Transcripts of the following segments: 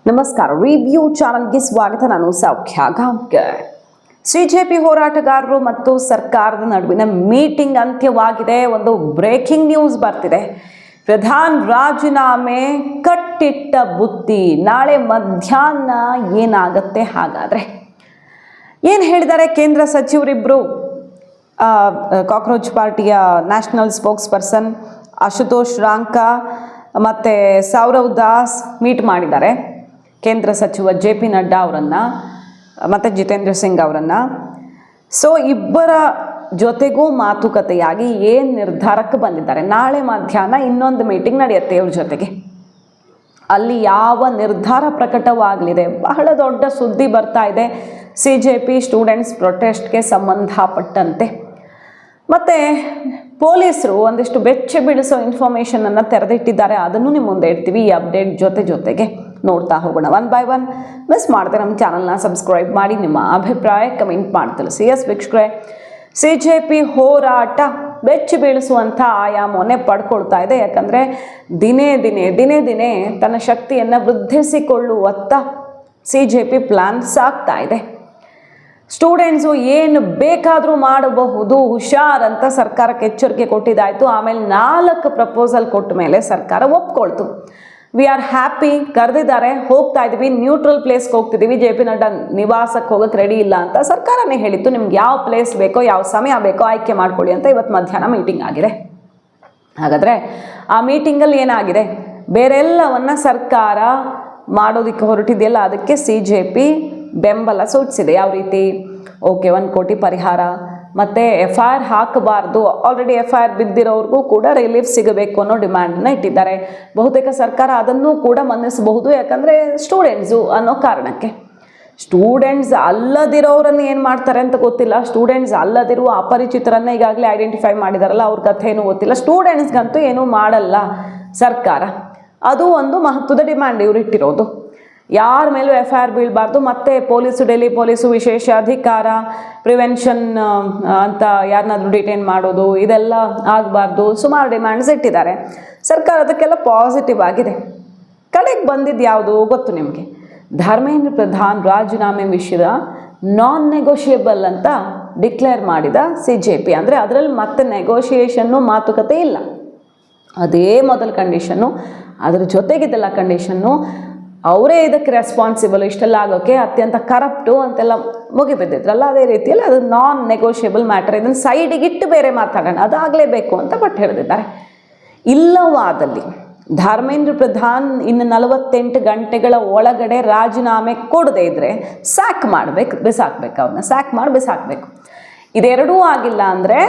ನಮಸ್ಕಾರ, ರಿವ್ಯೂ ಚಾನಲ್ಗೆ ಸ್ವಾಗತ. ನಾನು ಸೌಖ್ಯ ಗಾಂವ್ಕರ್. ಸಿಜೆಪಿ ಹೋರಾಟಗಾರರು ಮತ್ತು ಸರ್ಕಾರದ ನಡುವಿನ ಮೀಟಿಂಗ್ ಅಂತ್ಯವಾಗಿದೆ. ಒಂದು ಬ್ರೇಕಿಂಗ್ ನ್ಯೂಸ್ ಬರ್ತಿದೆ. ಪ್ರಧಾನ್ ರಾಜೀನಾಮೆ ಕಟ್ಟಿಟ್ಟ ಬುತ್ತಿ. ನಾಳೆ ಮಧ್ಯಾಹ್ನ ಏನಾಗುತ್ತೆ? ಹಾಗಾದ್ರೆ ಏನು ಹೇಳಿದ್ದಾರೆ ಕೇಂದ್ರ ಸಚಿವರಿಬ್ಬರು? ಕಾಕ್ರೋಚ್ ಪಾರ್ಟಿಯ ನ್ಯಾಷನಲ್ ಸ್ಪೋಕ್ಸ್ ಪರ್ಸನ್ ಅಶುತೋಷ್ ರಾಂಕಾ ಮತ್ತು ಸೌರವ್ ದಾಸ್ ಮೀಟ್ ಮಾಡಿದ್ದಾರೆ ಕೇಂದ್ರ ಸಚಿವ JP ನಡ್ಡಾ ಅವರನ್ನು ಮತ್ತು ಜಿತೇಂದ್ರ ಸಿಂಗ್ ಅವರನ್ನು. ಸೊ ಇಬ್ಬರ ಜೊತೆಗೂ ಮಾತುಕತೆಯಾಗಿ ಏನು ನಿರ್ಧಾರಕ್ಕೆ ಬಂದಿದ್ದಾರೆ? ನಾಳೆ ಮಧ್ಯಾಹ್ನ ಇನ್ನೊಂದು ಮೀಟಿಂಗ್ ನಡೆಯುತ್ತೆ ಇವ್ರ ಜೊತೆಗೆ. ಅಲ್ಲಿ ಯಾವ ನಿರ್ಧಾರ ಪ್ರಕಟವಾಗಲಿದೆ? ಬಹಳ ದೊಡ್ಡ ಸುದ್ದಿ ಬರ್ತಾ ಇದೆ CJP ಸ್ಟೂಡೆಂಟ್ಸ್ ಪ್ರೊಟೆಸ್ಟ್ಗೆ ಸಂಬಂಧಪಟ್ಟಂತೆ. ಮತ್ತು ಪೊಲೀಸರು ಒಂದಿಷ್ಟು ಬೆಚ್ಚ ಬೀಳಿಸೋ ಇನ್ಫಾರ್ಮೇಷನನ್ನು ತೆರೆದಿಟ್ಟಿದ್ದಾರೆ. ಅದನ್ನು ನಿಮ್ಮ ಮುಂದೆ ಇಡ್ತೀವಿ. ಈ ಅಪ್ಡೇಟ್ ಜೊತೆಗೆ ನೋಡ್ತಾ ಹೋಗೋಣ ಒನ್ ಬೈ ಒನ್. ಮಿಸ್ ಮಾಡದೆ ನಮ್ಮ ಚಾನಲ್ನ ಸಬ್ಸ್ಕ್ರೈಬ್ ಮಾಡಿ, ನಿಮ್ಮ ಅಭಿಪ್ರಾಯ ಕಮೆಂಟ್ ಮಾಡಿ ತಿಳಿಸಿ. ವೀಕ್ಷಕರೇ, CJP ಹೋರಾಟ ಬೆಚ್ಚಿ ಬೀಳಿಸುವಂಥ ಆಯಾಮವನ್ನೇ ಪಡ್ಕೊಳ್ತಾ ಇದೆ. ಯಾಕಂದರೆ ದಿನೇ ದಿನೇ ತನ್ನ ಶಕ್ತಿಯನ್ನು ವೃದ್ಧಿಸಿಕೊಳ್ಳುವತ್ತ CJP ಪ್ಲ್ಯಾನ್ ಸಾಗ್ತಾ ಇದೆ. ಸ್ಟೂಡೆಂಟ್ಸು ಏನು ಬೇಕಾದರೂ ಮಾಡಬಹುದು, ಹುಷಾರ್ ಅಂತ ಸರ್ಕಾರಕ್ಕೆ ಎಚ್ಚರಿಕೆ ಕೊಟ್ಟಿದ್ದಾಯಿತು. ಆಮೇಲೆ 4 ಪ್ರಪೋಸಲ್ ಕೊಟ್ಟ ಮೇಲೆ ಸರ್ಕಾರ ಒಪ್ಕೊಳ್ತು. ವಿ ಆರ್ ಹ್ಯಾಪಿ, ಕರೆದಿದ್ದಾರೆ, ಹೋಗ್ತಾ ಇದ್ದೀವಿ, ನ್ಯೂಟ್ರಲ್ ಪ್ಲೇಸ್ಗೆ ಹೋಗ್ತಿದ್ದೀವಿ, JP ನಡ್ಡಾ ನಿವಾಸಕ್ಕೆ ಹೋಗೋಕ್ಕೆ ರೆಡಿ ಇಲ್ಲ ಅಂತ ಸರ್ಕಾರನೇ ಹೇಳಿತ್ತು. ನಿಮ್ಗೆ ಯಾವ ಪ್ಲೇಸ್ ಬೇಕೋ, ಯಾವ ಸಮಯ ಬೇಕೋ ಆಯ್ಕೆ ಮಾಡ್ಕೊಳ್ಳಿ ಅಂತ ಇವತ್ತು ಮಧ್ಯಾಹ್ನ ಮೀಟಿಂಗ್ ಆಗಿದೆ. ಹಾಗಾದರೆ ಆ ಮೀಟಿಂಗಲ್ಲಿ ಏನಾಗಿದೆ? ಬೇರೆಲ್ಲವನ್ನು ಸರ್ಕಾರ ಮಾಡೋದಕ್ಕೆ ಹೊರಟಿದೆಯಲ್ಲ, ಅದಕ್ಕೆ CJP ಬೆಂಬಲ ಸೂಚಿಸಿದೆ. ಯಾವ ರೀತಿ? ಓಕೆ, 1 ಕೋಟಿ ಪರಿಹಾರ, ಮತ್ತು FIR ಹಾಕಬಾರ್ದು, ಆಲ್ರೆಡಿ FIR ಬಿದ್ದಿರೋರ್ಗೂ ಕೂಡ ರಿಲೀಫ್ ಸಿಗಬೇಕು ಅನ್ನೋ ಡಿಮ್ಯಾಂಡನ್ನ ಇಟ್ಟಿದ್ದಾರೆ. ಬಹುತೇಕ ಸರ್ಕಾರ ಅದನ್ನೂ ಕೂಡ ಮನ್ನಿಸಬಹುದು, ಯಾಕಂದರೆ ಸ್ಟೂಡೆಂಟ್ಸು ಅನ್ನೋ ಕಾರಣಕ್ಕೆ. ಸ್ಟೂಡೆಂಟ್ಸ್ ಅಲ್ಲದಿರೋರನ್ನು ಏನು ಮಾಡ್ತಾರೆ ಅಂತ ಗೊತ್ತಿಲ್ಲ. ಸ್ಟೂಡೆಂಟ್ಸ್ ಅಲ್ಲದಿರುವ ಅಪರಿಚಿತರನ್ನು ಈಗಾಗಲೇ ಐಡೆಂಟಿಫೈ ಮಾಡಿದಾರಲ್ಲ, ಅವ್ರ ಕಥೆ ಏನೂ ಗೊತ್ತಿಲ್ಲ. ಸ್ಟೂಡೆಂಟ್ಸ್ಗಂತೂ ಏನೂ ಮಾಡಲ್ಲ ಸರ್ಕಾರ. ಅದು ಒಂದು ಮಹತ್ವದ ಡಿಮ್ಯಾಂಡ್ ಇವ್ರು ಇಟ್ಟಿರೋದು. ಯಾರ ಮೇಲೂ FIR ಬೀಳಬಾರ್ದು, ಮತ್ತು ಡೆಲ್ಲಿ ಪೊಲೀಸು ವಿಶೇಷ ಅಧಿಕಾರ, ಪ್ರಿವೆನ್ಷನ್ ಅಂತ ಯಾರನ್ನಾದ್ರೂ ಡಿಟೈನ್ ಮಾಡೋದು, ಇದೆಲ್ಲ ಆಗಬಾರ್ದು. ಸುಮಾರು ಡಿಮ್ಯಾಂಡ್ಸ್ ಇಟ್ಟಿದ್ದಾರೆ. ಸರ್ಕಾರ ಅದಕ್ಕೆಲ್ಲ ಪಾಸಿಟಿವ್ ಆಗಿದೆ. ಕಡೆಗೆ ಬಂದಿದ್ದು ಯಾವುದು ಗೊತ್ತು ನಿಮಗೆ? ಧರ್ಮೇಂದ್ರ ಪ್ರಧಾನ್ ರಾಜೀನಾಮೆ ವಿಷಯದ ನಾನ್ ನೆಗೋಷಿಯೇಬಲ್ ಅಂತ ಡಿಕ್ಲೇರ್ ಮಾಡಿದ CJP. ಅಂದರೆ ಅದರಲ್ಲಿ ಮತ್ತೆ ನೆಗೋಷಿಯೇಷನ್ನು, ಮಾತುಕತೆ ಇಲ್ಲ. ಅದೇ ಮೊದಲ ಕಂಡೀಷನ್ನು. ಅದರ ಜೊತೆಗಿದ್ದೆಲ್ಲ ಕಂಡೀಷನ್ನು. ಅವರೇ ಇದಕ್ಕೆ ರೆಸ್ಪಾನ್ಸಿಬಲ್, ಇಷ್ಟೆಲ್ಲ ಆಗೋಕ್ಕೆ ಅತ್ಯಂತ ಕರಪ್ಟು ಅಂತೆಲ್ಲ ಮುಗಿಬಿದ್ದಿದ್ರಲ್ಲ, ಅದೇ ರೀತಿಯಲ್ಲಿ ಅದು ನಾನ್ ನೆಗೋಷಿಯಬಲ್ ಮ್ಯಾಟರ್, ಇದನ್ನು ಸೈಡಿಗಿಟ್ಟು ಬೇರೆ ಮಾತಾಡೋಣ, ಅದಾಗಲೇಬೇಕು ಅಂತ ಬಟ್ ಹೇಳಿದ್ದಾರೆ. ಇಲ್ಲವಾದಲ್ಲಿ ಧರ್ಮೇಂದ್ರ ಪ್ರಧಾನ್ ಇನ್ನು 48 ಗಂಟೆಗಳ ಒಳಗಡೆ ರಾಜೀನಾಮೆ ಕೊಡದೇ ಇದ್ದರೆ ಸ್ಯಾಕ್ ಮಾಡಬೇಕು, ಬಿಸಾಕಬೇಕು, ಅವ್ರನ್ನ ಸ್ಯಾಕ್ ಮಾಡಿ ಬಿಸಾಕಬೇಕು. ಇದೆರಡೂ ಆಗಿಲ್ಲ ಅಂದರೆ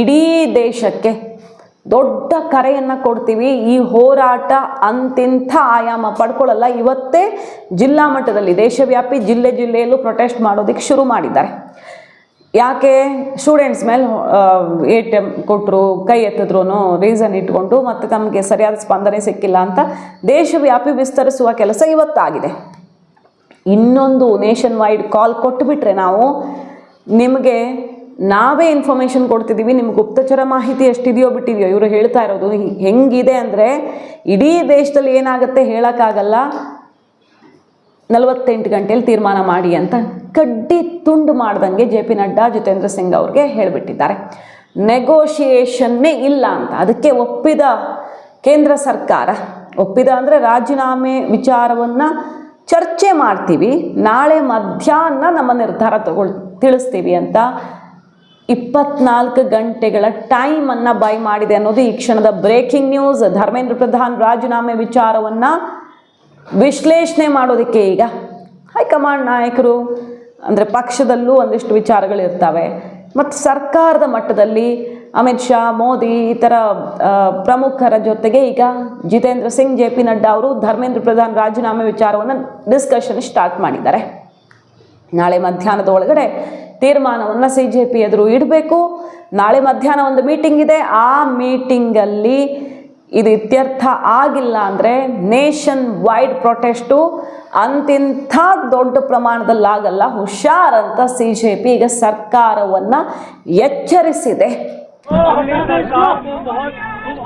ಇಡೀ ದೇಶಕ್ಕೆ ದೊಡ್ಡ ಕರೆಯನ್ನು ಕೊಡ್ತೀವಿ. ಈ ಹೋರಾಟ ಅಂತಿಂಥ ಆಯಾಮ ಪಡ್ಕೊಳ್ಳಲ್ಲ. ಇವತ್ತೇ ಜಿಲ್ಲಾ ಮಟ್ಟದಲ್ಲಿ ದೇಶವ್ಯಾಪಿ ಜಿಲ್ಲೆಯಲ್ಲೂ ಪ್ರೊಟೆಸ್ಟ್ ಮಾಡೋದಕ್ಕೆ ಶುರು ಮಾಡಿದ್ದಾರೆ. ಯಾಕೆ? ಸ್ಟೂಡೆಂಟ್ಸ್ ಮೇಲೆ ATM ಕೊಟ್ಟರು, ಕೈ ಎತ್ತಿದ್ರು ರೀಸನ್ ಇಟ್ಕೊಂಡು, ಮತ್ತು ತಮಗೆ ಸರಿಯಾದ ಸ್ಪಂದನೆ ಸಿಕ್ಕಿಲ್ಲ ಅಂತ ದೇಶವ್ಯಾಪಿ ವಿಸ್ತರಿಸುವ ಕೆಲಸ ಇವತ್ತಾಗಿದೆ. ಇನ್ನೊಂದು ನೇಷನ್ ವೈಡ್ ಕಾಲ್ ಕೊಟ್ಟುಬಿಟ್ರೆ ನಾವು ನಿಮಗೆ ನಾವೇ ಇನ್ಫಾರ್ಮೇಷನ್ ಕೊಡ್ತಿದ್ದೀವಿ, ನಿಮ್ಗೆ ಗುಪ್ತಚರ ಮಾಹಿತಿ ಎಷ್ಟಿದೆಯೋ ಬಿಟ್ಟಿದೆಯೋ. ಇವರು ಹೇಳ್ತಾ ಇರೋದು ಹೆಂಗಿದೆ ಅಂದರೆ, ಇಡೀ ದೇಶದಲ್ಲಿ ಏನಾಗುತ್ತೆ ಹೇಳೋಕ್ಕಾಗಲ್ಲ, 48 ಗಂಟೆಯಲ್ಲಿ ತೀರ್ಮಾನ ಮಾಡಿ ಅಂತ ಕಡ್ಡಿ ತುಂಡು ಮಾಡ್ದಂಗೆ JP ನಡ್ಡಾ ಜಿತೇಂದ್ರ ಸಿಂಗ್ ಅವ್ರಿಗೆ ಹೇಳಿಬಿಟ್ಟಿದ್ದಾರೆ. ನೆಗೋಷಿಯೇಷನ್ನೇ ಇಲ್ಲ ಅಂತ. ಅದಕ್ಕೆ ಒಪ್ಪಿದ ಕೇಂದ್ರ ಸರ್ಕಾರ. ಒಪ್ಪಿದ ಅಂದರೆ ರಾಜೀನಾಮೆ ವಿಚಾರವನ್ನು ಚರ್ಚೆ ಮಾಡ್ತೀವಿ, ನಾಳೆ ಮಧ್ಯಾಹ್ನ ನಮ್ಮ ನಿರ್ಧಾರ ತಿಳಿಸ್ತೀವಿ ಅಂತ 24 ಗಂಟೆಗಳ ಟೈಮನ್ನು ಬೈ ಮಾಡಿದೆ ಅನ್ನೋದು ಈ ಕ್ಷಣದ ಬ್ರೇಕಿಂಗ್ ನ್ಯೂಸ್. ಧರ್ಮೇಂದ್ರ ಪ್ರಧಾನ್ ರಾಜೀನಾಮೆ ವಿಚಾರವನ್ನು ವಿಶ್ಲೇಷಣೆ ಮಾಡೋದಕ್ಕೆ ಈಗ ಹೈಕಮಾಂಡ್ ನಾಯಕರು, ಅಂದರೆ ಪಕ್ಷದಲ್ಲೂ ಒಂದಿಷ್ಟು ವಿಚಾರಗಳಿರ್ತವೆ, ಮತ್ತು ಸರ್ಕಾರದ ಮಟ್ಟದಲ್ಲಿ ಅಮಿತ್ ಶಾ, ಮೋದಿ, ಈ ಥರ ಪ್ರಮುಖರ ಜೊತೆಗೆ ಈಗ ಜಿತೇಂದ್ರ ಸಿಂಗ್, JP ನಡ್ಡಾ ಅವರು ಧರ್ಮೇಂದ್ರ ಪ್ರಧಾನ್ ರಾಜೀನಾಮೆ ವಿಚಾರವನ್ನು ಡಿಸ್ಕಷನ್ ಸ್ಟಾರ್ಟ್ ಮಾಡಿದ್ದಾರೆ. ನಾಳೆ ಮಧ್ಯಾಹ್ನದ ಒಳಗಡೆ ತೀರ್ಮಾನವನ್ನು CJP ಎದುರು ಇಡಬೇಕು. ನಾಳೆ ಮಧ್ಯಾಹ್ನ ಒಂದು ಮೀಟಿಂಗ್ ಇದೆ. ಆ ಮೀಟಿಂಗಲ್ಲಿ ಇದು ಇತ್ಯರ್ಥ ಆಗಿಲ್ಲ ಅಂದರೆ ನೇಷನ್ ವೈಡ್ ಪ್ರೊಟೆಸ್ಟು ಅಂತಿಂಥ ದೊಡ್ಡ ಪ್ರಮಾಣದಲ್ಲಾಗಲ್ಲ, ಹುಷಾರ್ ಅಂತ CJP ಈಗ ಸರ್ಕಾರವನ್ನು ಎಚ್ಚರಿಸಿದೆ.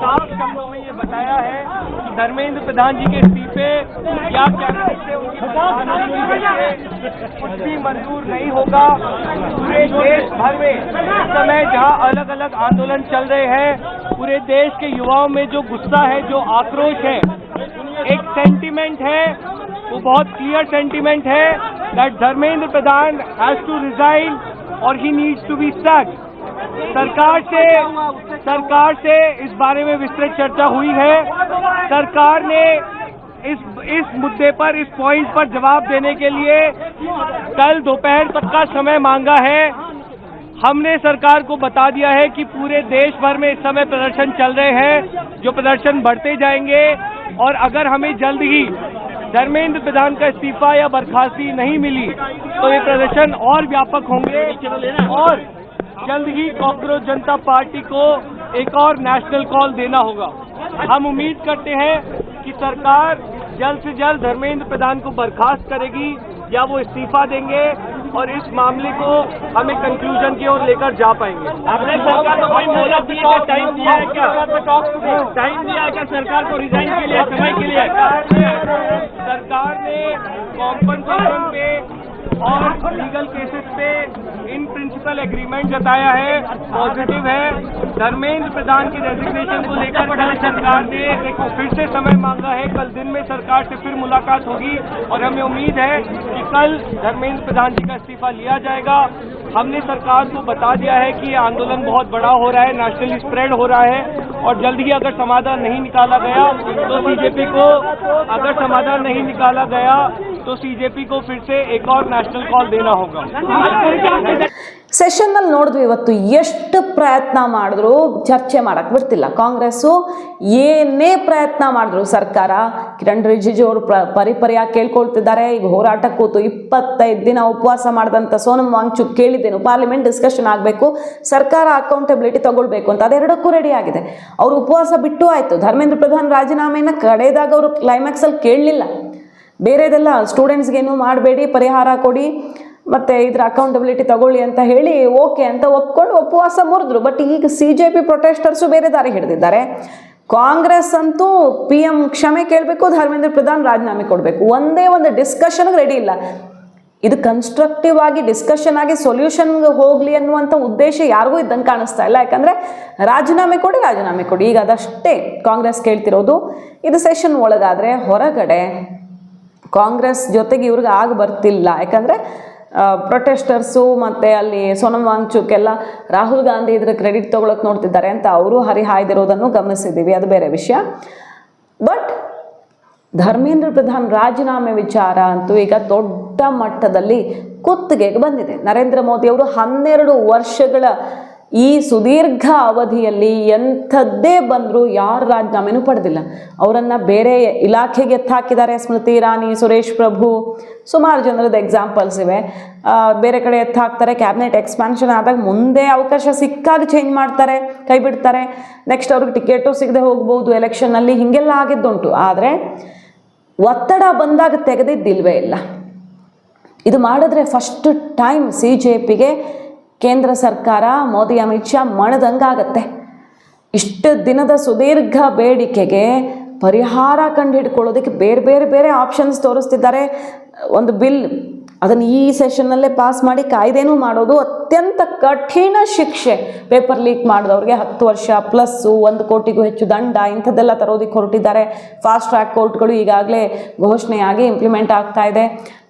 साफ शब्दों में ये बताया है कि धर्मेंद्र प्रधान जी के इस्तीफे क्या कहने से कुछ भी मंजूर नहीं होगा। पूरे देश भर में इस समय जहां अलग अलग आंदोलन चल रहे हैं, पूरे देश के युवाओं में जो गुस्सा है, जो आक्रोश है, एक सेंटीमेंट है, वो बहुत क्लियर सेंटीमेंट है that Dharmendra Pradhan has to resign और he needs to be sacked. सरकार से इस बारे में विस्तृत चर्चा हुई है। सरकार ने इस मुद्दे पर, इस पॉइंट पर जवाब देने के लिए कल दोपहर तक का समय मांगा है। हमने सरकार को बता दिया है कि पूरे देश भर में इस समय प्रदर्शन चल रहे हैं, जो प्रदर्शन बढ़ते जाएंगे और अगर हमें जल्द ही धर्मेंद्र प्रधान का इस्तीफा या बर्खास्ती नहीं मिली तो ये प्रदर्शन और व्यापक होंगे और जल्द ही कॉकरोच जनता पार्टी को एक और नेशनल कॉल देना होगा। हम उम्मीद करते हैं कि सरकार जल्द से जल्द धर्मेंद्र प्रधान को बर्खास्त करेगी या वो इस्तीफा देंगे और इस मामले को हमें कंक्लूजन की ओर लेकर जा पाएंगे। आपने सरकार को कोई मोहलत दी है, टाइम दिया है क्या? टाइम दिया है क्या सरकार को रिजाइन के लिए, समय के लिए? सरकार ने कॉम्पनसेशन पे और लीगल केसेस पे इन प्रिंसिपल एग्रीमेंट जताया है, पॉजिटिव है। धर्मेंद्र प्रधान की रेजिग्नेशन को लेकर कल सरकार ने फिर से समय मांगा है। कल दिन में सरकार से फिर मुलाकात होगी और हमें उम्मीद है कि कल धर्मेंद्र प्रधान जी का इस्तीफा लिया जाएगा। हमने सरकार को बता दिया है कि ये आंदोलन बहुत बड़ा हो रहा है, नेशनली स्प्रेड हो रहा है और जल्द ही अगर समाधान नहीं निकाला गया तो सीजेपी को फिर से एक और नेशनल कॉल देना होगा। ಸೆಷನ್ನಲ್ಲಿ ನೋಡಿದ್ವಿ ಇವತ್ತು ಎಷ್ಟು ಪ್ರಯತ್ನ ಮಾಡಿದ್ರು ಚರ್ಚೆ ಮಾಡಕ್ಕೆ ಬಿಡ್ತಿಲ್ಲ ಕಾಂಗ್ರೆಸ್ಸು. ಏನೇ ಪ್ರಯತ್ನ ಮಾಡಿದ್ರು ಸರ್ಕಾರ, ಕಿರಣ್ ರಿಜಿಜು ಅವರು ಪರಿಪರಿಯಾಗಿ ಕೇಳ್ಕೊಳ್ತಿದ್ದಾರೆ. ಈಗ ಹೋರಾಟ ಕೂತು 25 ದಿನ ಉಪವಾಸ ಮಾಡಿದಂಥ ಸೋನಂ ವಾಂಗ್ಚುಕ್ ಕೇಳಿದ್ದೇನು ಪಾರ್ಲಿಮೆಂಟ್ ಡಿಸ್ಕಷನ್ ಆಗಬೇಕು, ಸರ್ಕಾರ ಅಕೌಂಟಬಿಲಿಟಿ ತಗೊಳ್ಬೇಕು ಅಂತ. ಅದೆರಡಕ್ಕೂ ರೆಡಿ ಆಗಿದೆ. ಅವರು ಉಪವಾಸ ಬಿಟ್ಟು ಆಯಿತು. ಧರ್ಮೇಂದ್ರ ಪ್ರಧಾನ್ ರಾಜೀನಾಮೆಯನ್ನು ಕಡೆದಾಗ ಅವರು ಕ್ಲೈಮ್ಯಾಕ್ಸಲ್ಲಿ ಕೇಳಲಿಲ್ಲ. ಬೇರೆದೆಲ್ಲ ಸ್ಟೂಡೆಂಟ್ಸ್ಗೇನು ಮಾಡಬೇಡಿ, ಪರಿಹಾರ ಕೊಡಿ ಮತ್ತು ಇದರ ಅಕೌಂಟಬಿಲಿಟಿ ತಗೊಳ್ಳಿ ಅಂತ ಹೇಳಿ ಓಕೆ ಅಂತ ಒಪ್ಕೊಂಡು ಉಪವಾಸ ಮುರಿದ್ರು. ಬಟ್ ಈಗ CJP ಪ್ರೊಟೆಸ್ಟರ್ಸು ಬೇರೆ ದಾರಿ ಹಿಡಿದಿದ್ದಾರೆ. ಕಾಂಗ್ರೆಸ್ ಅಂತೂ PM ಕ್ಷಮೆ ಕೇಳಬೇಕು, ಧರ್ಮೇಂದ್ರ ಪ್ರಧಾನ್ ರಾಜೀನಾಮೆ ಕೊಡಬೇಕು. ಒಂದೇ ಒಂದು ಡಿಸ್ಕಷನ್ಗೆ ರೆಡಿ ಇಲ್ಲ. ಇದು ಕನ್ಸ್ಟ್ರಕ್ಟಿವ್ ಆಗಿ ಡಿಸ್ಕಷನ್ ಆಗಿ ಸೊಲ್ಯೂಷನ್ಗೆ ಹೋಗಲಿ ಅನ್ನುವಂಥ ಉದ್ದೇಶ ಯಾರಿಗೂ ಇದ್ದಂಗೆ ಕಾಣಿಸ್ತಾ ಇಲ್ಲ. ಯಾಕಂದರೆ ರಾಜೀನಾಮೆ ಕೊಡಿ ಈಗ ಅದಷ್ಟೇ ಕಾಂಗ್ರೆಸ್ ಕೇಳ್ತಿರೋದು. ಇದು ಸೆಷನ್ ಒಳಗಾದರೆ ಹೊರಗಡೆ ಕಾಂಗ್ರೆಸ್ ಜೊತೆಗೆ ಇವ್ರಿಗೆ ಆಗ ಬರ್ತಿಲ್ಲ. ಯಾಕಂದರೆ ಪ್ರೊಟೆಸ್ಟರ್ಸು ಮತ್ತು ಅಲ್ಲಿ ಸೋನಂ ವಾಂಗ್ಚುಕ್ ಎಲ್ಲ ರಾಹುಲ್ ಗಾಂಧಿ ಇದ್ರ ಕ್ರೆಡಿಟ್ ತೊಗೊಳಕ್ಕೆ ನೋಡ್ತಿದ್ದಾರೆ ಅಂತ ಅವರು ಹರಿಹಾಯ್ದಿರೋದನ್ನು ಗಮನಿಸಿದ್ದೀವಿ, ಅದು ಬೇರೆ ವಿಷಯ. ಬಟ್ ಧರ್ಮೇಂದ್ರ ಪ್ರಧಾನ್ ರಾಜೀನಾಮೆ ವಿಚಾರ ಅಂತೂ ಈಗ ದೊಡ್ಡ ಮಟ್ಟದಲ್ಲಿ ಕುತ್ತಿಗೆಗೆ ಬಂದಿದೆ. ನರೇಂದ್ರ ಮೋದಿ ಅವರು 12 ವರ್ಷಗಳ ಈ ಸುದೀರ್ಘ ಅವಧಿಯಲ್ಲಿ ಎಂಥದ್ದೇ ಬಂದರೂ ಯಾರು ರಾಜೀನಾಮೆನೂ ಪಡೆದಿಲ್ಲ. ಅವರನ್ನು ಬೇರೆ ಇಲಾಖೆಗೆ ಎತ್ತಾಕಿದ್ದಾರೆ. ಸ್ಮೃತಿ ಇರಾನಿ, ಸುರೇಶ್ ಪ್ರಭು, ಸುಮಾರು ಜನರದ್ದು ಎಕ್ಸಾಂಪಲ್ಸ್ ಇವೆ. ಬೇರೆ ಕಡೆ ಎತ್ತಾಕ್ತಾರೆ. ಕ್ಯಾಬಿನೆಟ್ ಎಕ್ಸ್ಪಾನ್ಷನ್ ಆದಾಗ ಮುಂದೆ ಅವಕಾಶ ಸಿಕ್ಕಾಗ ಚೇಂಜ್ ಮಾಡ್ತಾರೆ, ಕೈ ಬಿಡ್ತಾರೆ. ನೆಕ್ಸ್ಟ್ ಅವ್ರಿಗೆ ಟಿಕೆಟು ಸಿಗದೆ ಹೋಗ್ಬೋದು ಎಲೆಕ್ಷನ್ನಲ್ಲಿ. ಹೀಗೆಲ್ಲ ಆಗಿದ್ದುಂಟು. ಆದರೆ ಒತ್ತಡ ಬಂದಾಗ ತೆಗೆದಿದ್ದಿಲ್ವೇ ಇಲ್ಲ. ಇದು ಮಾಡಿದ್ರೆ ಫಸ್ಟ್ ಟೈಮ್ CJPಗೆ ಕೇಂದ್ರ ಸರ್ಕಾರ ಮೋದಿ ಅಮಿತ್ ಶಾ ಮಣದಂಗಾಗತ್ತೆ. ಇಷ್ಟು ದಿನದ ಸುದೀರ್ಘ ಬೇಡಿಕೆಗೆ ಪರಿಹಾರ ಕಂಡುಹಿಡ್ಕೊಳ್ಳೋದಕ್ಕೆ ಬೇರೆ ಆಪ್ಷನ್ಸ್ ತೋರಿಸ್ತಿದ್ದಾರೆ. ಒಂದು ಬಿಲ್ ಅದನ್ನು ಈ ಸೆಷನ್ನಲ್ಲೇ ಪಾಸ್ ಮಾಡಿ ಕಾಯ್ದೆನೂ ಮಾಡೋದು. ಅತ್ಯಂತ ಕಠಿಣ ಶಿಕ್ಷೆ ಪೇಪರ್ ಲೀಕ್ ಮಾಡಿದವ್ರಿಗೆ 10 ವರ್ಷ ಪ್ಲಸ್ಸು 1 ಕೋಟಿಗೂ ಹೆಚ್ಚು ದಂಡ ಇಂಥದ್ದೆಲ್ಲ ತರೋದಕ್ಕೆ ಹೊರಟಿದ್ದಾರೆ. ಫಾಸ್ಟ್ ಟ್ರ್ಯಾಕ್ ಕೋರ್ಟ್ಗಳು ಈಗಾಗಲೇ ಘೋಷಣೆಯಾಗಿ ಇಂಪ್ಲಿಮೆಂಟ್ ಆಗ್ತಾ ಇದೆ.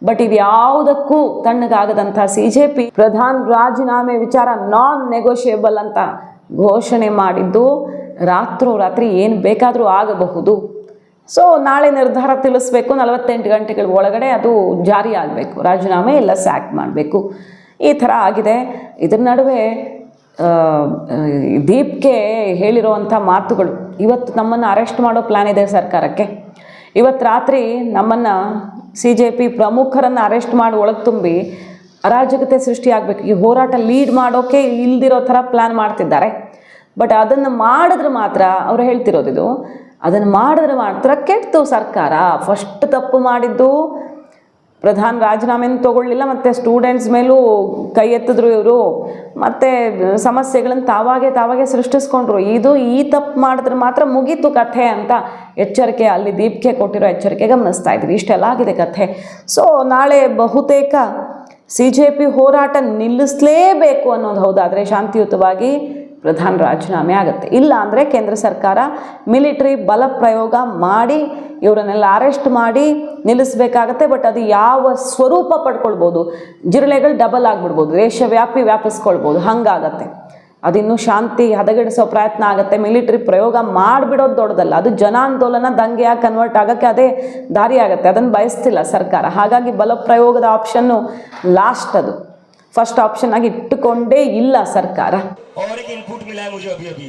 ಬಟ್ ಇದು ಯಾವುದಕ್ಕೂ ತಣ್ಣಗಾಗದಂಥ CJP ಪ್ರಧಾನ್ ರಾಜೀನಾಮೆ ವಿಚಾರ ನಾನ್ ನೆಗೋಷಿಯೇಬಲ್ ಅಂತ ಘೋಷಣೆ ಮಾಡಿದ್ದು ರಾತ್ರಿ ಏನು ಬೇಕಾದರೂ ಆಗಬಹುದು. ಸೊ ನಾಳೆ ನಿರ್ಧಾರ ತಿಳಿಸ್ಬೇಕು. 48 ಗಂಟೆಗಳ ಒಳಗಡೆ ಅದು ಜಾರಿ ಆಗಬೇಕು. ರಾಜೀನಾಮೆ ಇಲ್ಲ ಸ್ಯಾಕ್ ಮಾಡಬೇಕು. ಈ ಥರ ಆಗಿದೆ. ಇದರ ನಡುವೆ ದೀಪ್ಗೆ ಹೇಳಿರುವಂಥ ಮಾತುಗಳು, ಇವತ್ತು ನಮ್ಮನ್ನು ಅರೆಸ್ಟ್ ಮಾಡೋ ಪ್ಲ್ಯಾನ್ ಇದೆ ಸರ್ಕಾರಕ್ಕೆ. ಇವತ್ತು ರಾತ್ರಿ ನಮ್ಮನ್ನು CJP ಪ್ರಮುಖರನ್ನು ಅರೆಸ್ಟ್ ಮಾಡಿ ಒಳಗೆ ತುಂಬಿ ಅರಾಜಕತೆ ಸೃಷ್ಟಿಯಾಗಬೇಕು. ಈ ಹೋರಾಟ ಲೀಡ್ ಮಾಡೋಕ್ಕೆ ಇಲ್ದಿರೋ ಥರ ಪ್ಲ್ಯಾನ್ ಮಾಡ್ತಿದ್ದಾರೆ. ಬಟ್ ಅದನ್ನು ಮಾಡಿದ್ರೆ ಮಾತ್ರ ಅವರು ಹೇಳ್ತಿರೋದಿದು, ಅದನ್ನು ಮಾಡಿದ್ರೆ ಮಾತ್ರ ಕೆಟ್ಟು ಸರ್ಕಾರ. ಫಸ್ಟ್ ತಪ್ಪು ಮಾಡಿದ್ದು ಪ್ರಧಾನ ರಾಜೀನಾಮೆನೂ ತೊಗೊಳ್ಳಿಲ್ಲ, ಮತ್ತು ಸ್ಟೂಡೆಂಟ್ಸ್ ಮೇಲೂ ಕೈ ಎತ್ತಿದ್ರು ಇವರು, ಮತ್ತು ಸಮಸ್ಯೆಗಳನ್ನು ತಾವಾಗೆ ಸೃಷ್ಟಿಸ್ಕೊಂಡ್ರು. ಈ ತಪ್ಪು ಮಾಡಿದ್ರೆ ಮಾತ್ರ ಮುಗೀತು ಕಥೆ ಅಂತ ಎಚ್ಚರಿಕೆ, ಅಲ್ಲಿ ದೀಪಿಕೆ ಕೊಟ್ಟಿರೋ ಎಚ್ಚರಿಕೆ ಗಮನಿಸ್ತಾ ಇದ್ವಿ. ಇಷ್ಟೆಲ್ಲ ಆಗಿದೆ ಕಥೆ. ಸೊ ನಾಳೆ ಬಹುತೇಕ CJP ಹೋರಾಟ ನಿಲ್ಲಿಸಲೇಬೇಕು ಅನ್ನೋದು ಹೌದಾದರೆ ಶಾಂತಿಯುತವಾಗಿ ಪ್ರಧಾನ ರಾಜೀನಾಮೆ ಆಗುತ್ತೆ. ಇಲ್ಲ ಅಂದರೆ ಕೇಂದ್ರ ಸರ್ಕಾರ ಮಿಲಿಟರಿ ಬಲ ಪ್ರಯೋಗ ಮಾಡಿ ಇವರನ್ನೆಲ್ಲ ಅರೆಸ್ಟ್ ಮಾಡಿ ನಿಲ್ಲಿಸಬೇಕಾಗತ್ತೆ. ಬಟ್ ಅದು ಯಾವ ಸ್ವರೂಪ ಪಡ್ಕೊಳ್ಬೋದು, ಜಿರಳೆಗಳು ಡಬಲ್ ಆಗಿಬಿಡ್ಬೋದು, ದೇಶವ್ಯಾಪಿ ವ್ಯಾಪಿಸ್ಕೊಳ್ಬೋದು, ಹಂಗಾಗತ್ತೆ. ಅದಿನ್ನೂ ಶಾಂತಿ ಹದಗೆಡಿಸೋ ಪ್ರಯತ್ನ ಆಗುತ್ತೆ. ಮಿಲಿಟರಿ ಪ್ರಯೋಗ ಮಾಡಿಬಿಡೋದು ದೊಡ್ಡದಲ್ಲ, ಅದು ಜನಾಂದೋಲನ ದಂಗೆಯಾಗಿ ಕನ್ವರ್ಟ್ ಆಗೋಕ್ಕೆ ಅದೇ ದಾರಿ ಆಗುತ್ತೆ. ಅದನ್ನು ಬಯಸ್ತಿಲ್ಲ ಸರ್ಕಾರ. ಹಾಗಾಗಿ ಬಲ ಪ್ರಯೋಗದ ಆಪ್ಷನ್ನು ಲಾಸ್ಟ್, ಅದು ಫಸ್ಟ್ ಆಪ್ಷನ್ ಆಗಿ ಇಟ್ಟುಕೊಂಡೇ ಇಲ್ಲ ಸರ್ಕಾರ. और एक इनपुट मिला है मुझे अभी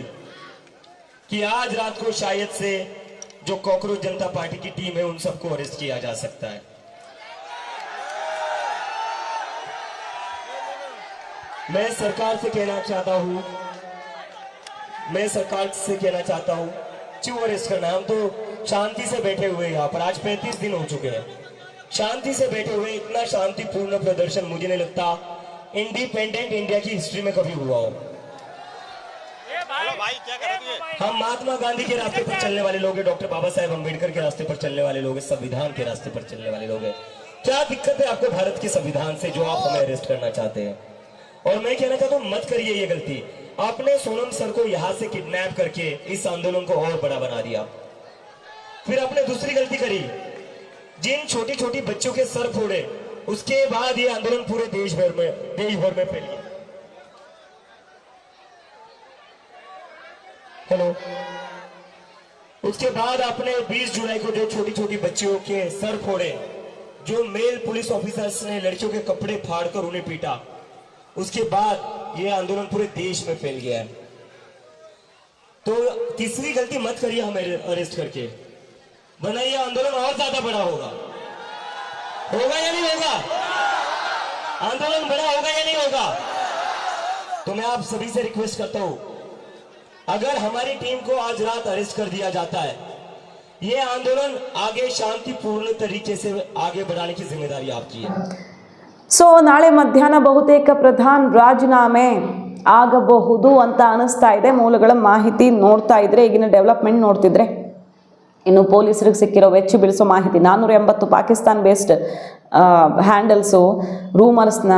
कि आज रात को शायद से जो कॉकरोच जनता पार्टी की टीम है उन सबको अरेस्ट किया जा सकता है. मैं सरकार से कहना चाहता हूं क्यों अरेस्ट करना. हम तो शांति से बैठे हुए यहाँ पर, आज 35 दिन हो चुके हैं शांति से बैठे हुए. इतना शांतिपूर्ण प्रदर्शन मुझे नहीं लगता इंडिपेंडेंट इंडिया की हिस्ट्री में कभी हुआ हो. हम महात्मा गांधी के रास्ते पर चलने वाले लोग हैं, डॉक्टर बाबा साहेब अम्बेडकर के रास्ते पर चलने वाले लोग हैं, संविधान के रास्ते पर चलने वाले लोग हैं. क्या दिक्कत है आपको भारत के संविधान से जो आप हमें अरेस्ट करना चाहते हैं? और मैं कहना चाहता हूं मत करिए ये गलती. आपने सोनम सर को यहां से किडनैप करके इस आंदोलन को और बड़ा बना दिया. फिर आपने दूसरी गलती करी, जिन छोटी छोटी बच्चों के सर फोड़े, उसके बाद ये आंदोलन पूरे देश भर में फैली. हेलो, उसके बाद आपने 20 जुलाई को जो छोटी छोटी बच्चियों के सर फोड़े, जो मेल पुलिस ऑफिसर्स ने लड़कियों के कपड़े फाड़कर उन्हें पीटा, उसके बाद ये आंदोलन पूरे देश में फैल गया है. तो तीसरी गलती मत करिए हमें अरेस्ट करके, वरना ये आंदोलन और ज्यादा बड़ा होगा या नहीं होगा? आंदोलन बड़ा होगा या नहीं होगा? तो मैं आप सभी से रिक्वेस्ट करता हूं, अगर हमारी टीम को आज रात अरेस्ट कर दिया जाता है, ये आंदोलन आगे शांतिपूर्ण तरीके से आगे बढ़ाने की जिम्मेदारी आपकी है. ಸೊ ನಾಳೆ ಮಧ್ಯಾಹ್ನ ಬಹುತೇಕ ಪ್ರಧಾನ ರಾಜೀನಾಮೆ ಆಗಬಹುದು ಅಂತ ಅನಿಸ್ತಾ ಇದೆ. ಮೂಲಗಳ ಮಾಹಿತಿ ನೋಡ್ತಾ ಇದ್ರೆ, ಈಗಿನ ಡೆವಲಪ್ಮೆಂಟ್ ನೋಡ್ತಿದ್ರೆ, ಇನ್ನು ಪೊಲೀಸರಿಗೆ ಸಿಕ್ಕಿರೋ ಬೆಚ್ಚಿ ಬೀಳಿಸೋ ಮಾಹಿತಿ 480 ಪಾಕಿಸ್ತಾನ್ ಬೇಸ್ಡ್ ಹ್ಯಾಂಡಲ್ಸು ರೂಮರ್ಸ್ನ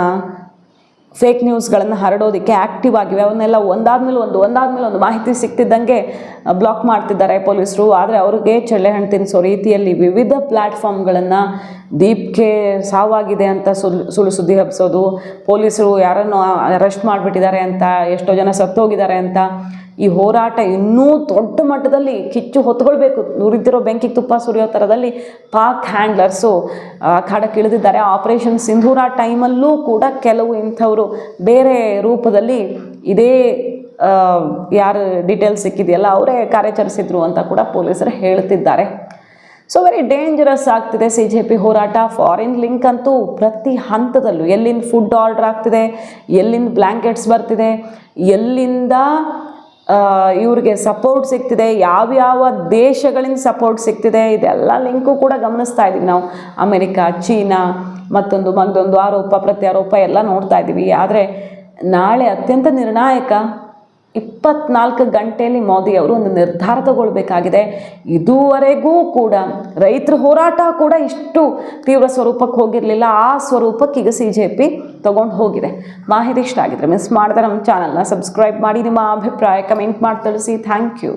ಫೇಕ್ ನ್ಯೂಸ್ಗಳನ್ನು ಹರಡೋದಕ್ಕೆ ಆ್ಯಕ್ಟಿವ್ ಆಗಿವೆ. ಅವನ್ನೆಲ್ಲ ಒಂದಾದ್ಮೇಲೆ ಒಂದು ಮಾಹಿತಿ ಸಿಕ್ತಿದ್ದಂಗೆ ಬ್ಲಾಕ್ ಮಾಡ್ತಿದ್ದಾರೆ ಪೊಲೀಸರು. ಆದರೆ ಅವ್ರಿಗೆ ಚಳ್ಳೆಹಣ್ಣು ತಿನ್ನಿಸೋ ರೀತಿಯಲ್ಲಿ ವಿವಿಧ ಪ್ಲ್ಯಾಟ್ಫಾರ್ಮ್ಗಳನ್ನು ದೀಪ್ಗೆ ಸಾವಾಗಿದೆ ಅಂತ ಸುಳ್ಳು ಸುದ್ದಿ ಹಬ್ಬಿಸೋದು, ಪೊಲೀಸರು ಯಾರನ್ನು ಅರೆಸ್ಟ್ ಮಾಡಿಬಿಟ್ಟಿದ್ದಾರೆ ಅಂತ, ಎಷ್ಟೋ ಜನ ಸತ್ತೋಗಿದ್ದಾರೆ ಅಂತ, ಈ ಹೋರಾಟ ಇನ್ನೂ ದೊಡ್ಡ ಮಟ್ಟದಲ್ಲಿ ಕಿಚ್ಚು ಹೊತ್ಕೊಳ್ಬೇಕು, ನುರಿದಿರೋ ಬೆಂಕಿಗೆ ತುಪ್ಪ ಸುರಿಯೋ ಥರದಲ್ಲಿ ಪಾಕ್ ಹ್ಯಾಂಡ್ಲರ್ಸು ಅಖಾಡಕ್ಕೆ ಇಳಿದಿದ್ದಾರೆ. ಆಪರೇಷನ್ ಸಿಂಧೂರ ಟೈಮಲ್ಲೂ ಕೂಡ ಕೆಲವು ಇಂಥವರು ಬೇರೆ ರೂಪದಲ್ಲಿ ಇದೇ ಯಾರು ಡೀಟೇಲ್ಸ್ ಸಿಕ್ಕಿದೆಯಲ್ಲ ಅವರೇ ಕಾರ್ಯಾಚರಿಸಿದ್ರು ಅಂತ ಕೂಡ ಪೊಲೀಸರು ಹೇಳ್ತಿದ್ದಾರೆ. ಸೊ ವೆರಿ ಡೇಂಜರಸ್ ಆಗ್ತಿದೆ CJP ಹೋರಾಟ. ಫಾರಿನ್ ಲಿಂಕ್ ಅಂತೂ ಪ್ರತಿ ಹಂತದಲ್ಲೂ, ಎಲ್ಲಿಂದ ಫುಡ್ ಆರ್ಡರ್ ಆಗ್ತಿದೆ, ಎಲ್ಲಿಂದ ಬ್ಲ್ಯಾಂಕೆಟ್ಸ್ ಬರ್ತಿದೆ, ಎಲ್ಲಿಂದ ಇವ್ರಿಗೆ ಸಪೋರ್ಟ್ ಸಿಗ್ತಿದೆ, ಯಾವ್ಯಾವ ದೇಶಗಳಿಂದ ಸಪೋರ್ಟ್ ಸಿಗ್ತಿದೆ, ಇದೆಲ್ಲ ಲಿಂಕು ಕೂಡ ಗಮನಿಸ್ತಾ ಇದ್ದೀವಿ ನಾವು. ಅಮೆರಿಕ, ಚೀನಾ, ಮತ್ತೊಂದು ಆರೋಪ ಪ್ರತ್ಯಾರೋಪ ಎಲ್ಲ ನೋಡ್ತಾ ಇದ್ದೀವಿ. ಆದರೆ ನಾಳೆ ಅತ್ಯಂತ ನಿರ್ಣಾಯಕ 24 ಗಂಟೆಯಲ್ಲಿ ಮೋದಿ ಅವರು ಒಂದು ನಿರ್ಧಾರ ತಗೊಳ್ಬೇಕಾಗಿದೆ. ಇದುವರೆಗೂ ಕೂಡ ರೈತರ ಹೋರಾಟ ಕೂಡ ಇಷ್ಟು ತೀವ್ರ ಸ್ವರೂಪಕ್ಕೆ ಹೋಗಿರಲಿಲ್ಲ. ಆ ಸ್ವರೂಪಕ್ಕೆ ಈಗ CJP ತಗೊಂಡು ಹೋಗಿದೆ. ಮಾಹಿತಿ ಇಷ್ಟ ಆಗಿದ್ರೆ ಮಿಸ್ ಮಾಡಿದ್ರೆ ನಮ್ಮ ಚಾನಲ್ನ ಸಬ್ಸ್ಕ್ರೈಬ್ ಮಾಡಿ, ನಿಮ್ಮ ಅಭಿಪ್ರಾಯ ಕಮೆಂಟ್ ಮಾಡಿ ತಿಳಿಸಿ. Thank you.